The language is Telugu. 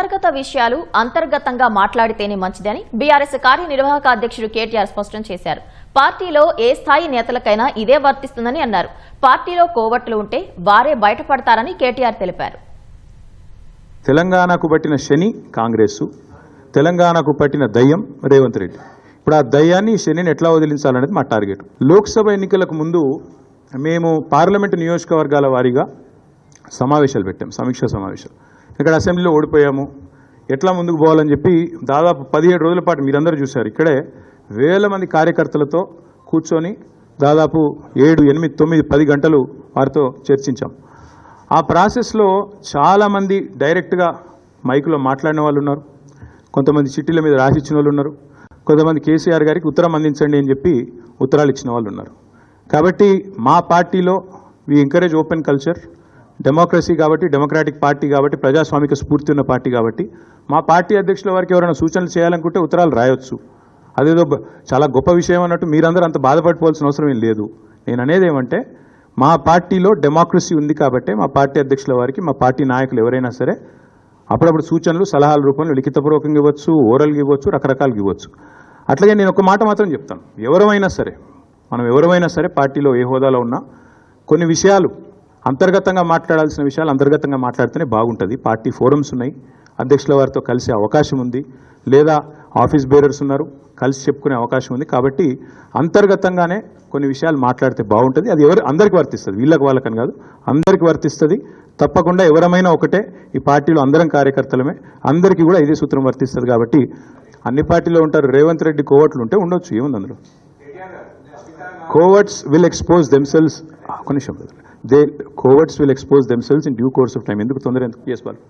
అంతర్గత విషయాలు అంతర్గతంగా మాట్లాడితేనే మంచిదని బీఆర్ఎస్ కార్యనిర్వాహక అధ్యక్షుడు కేటీఆర్ స్పష్టం చేశారు. పార్టీలో ఏ స్థాయి నేతలకైనా ఇదే వర్తిస్తుందని అన్నారు. పార్టీలో కోవట్లు ఉంటే వారే బయటపడతారని కేటీఆర్ తెలిపారు. తెలంగాణకు పట్టిన శని కాంగ్రెస్, తెలంగాణకు పట్టిన దయ్యం రేవంత్ రెడ్డి. ఇప్పుడు ఆ దయ్యాన్ని శనిని ఎట్లా వదిలించాలనేది మా టార్గెట్. లోక్సభ ఎన్నికలకు ముందు మేము పార్లమెంటు నియోజకవర్గాల వారీగా సమావేశాలు పెట్టాం, సమీక్షా సమావేశాలు. ఇక్కడ అసెంబ్లీలో ఓడిపోయాము, ఎట్లా ముందుకు పోవాలని చెప్పి దాదాపు 17 రోజుల పాటు మీరందరూ చూశారు. ఇక్కడే వేల మంది కార్యకర్తలతో కూర్చొని దాదాపు 7, 8, 9, 10 గంటలు వారితో చర్చించాం. ఆ ప్రాసెస్లో చాలామంది డైరెక్ట్గా మైకులో మాట్లాడిన వాళ్ళు ఉన్నారు, కొంతమంది చిట్టీల మీద రాసిచ్చిన వాళ్ళు ఉన్నారు, కొంతమంది కేసీఆర్ గారికి ఉత్తరం అందించండి అని చెప్పి ఉత్తరాలు ఇచ్చిన వాళ్ళు ఉన్నారు. కాబట్టి మా పార్టీలో we encourage open culture, democracy కాబట్టి, డెమోక్రాటిక్ పార్టీ కాబట్టి, ప్రజాస్వామిక స్ఫూర్తి ఉన్న పార్టీ కాబట్టి మా పార్టీ అధ్యక్షుల వారికి ఎవరైనా సూచనలు చేయాలనుకుంటే ఉత్తరాలు రాయొచ్చు. అదేదో చాలా గొప్ప విషయం అన్నట్టు మీరందరూ అంత బాధపడిపోవాల్సిన అవసరం ఏం లేదు. నేను అనేది ఏమంటే మా పార్టీలో డెమోక్రసీ ఉంది కాబట్టి మా పార్టీ అధ్యక్షుల వారికి, మా పార్టీ నాయకులు ఎవరైనా సరే అప్పుడప్పుడు సూచనలు సలహాల రూపంలో లిఖితపూర్వకంగా ఇవ్వచ్చు, ఓరల్గా ఇవ్వచ్చు, రకరకాలుగా ఇవ్వచ్చు. అట్లాగే నేను ఒక మాట మాత్రం చెప్తాను, మనం ఎవరైనా సరే పార్టీలో ఏ హోదాలో ఉన్నా కొన్ని విషయాలు అంతర్గతంగా మాట్లాడాల్సిన విషయాలు అంతర్గతంగా మాట్లాడితేనే బాగుంటుంది. పార్టీ ఫోరమ్స్ ఉన్నాయి, అధ్యక్షుల వారితో కలిసే అవకాశం ఉంది, లేదా ఆఫీస్ బేరర్స్ ఉన్నారు, కలిసి చెప్పుకునే అవకాశం ఉంది. కాబట్టి అంతర్గతంగానే కొన్ని విషయాలు మాట్లాడితే బాగుంటుంది. అది అందరికీ వర్తిస్తుంది, వీళ్ళకి వాళ్ళకని కాదు, అందరికీ వర్తిస్తుంది. తప్పకుండా ఎవరమైనా ఒకటే, ఈ పార్టీలో అందరం కార్యకర్తలమే, అందరికీ కూడా ఇదే సూత్రం వర్తిస్తుంది. కాబట్టి అన్ని పార్టీలో ఉంటారు. రేవంత్ రెడ్డి కోవట్లు ఉంటే ఉండొచ్చు, ఏముంది అందులో. Coverts will expose themselves, coverts will expose themselves in due course of time. ఎందుకు తొందర, ఎందుకు చేసుకోవాలి?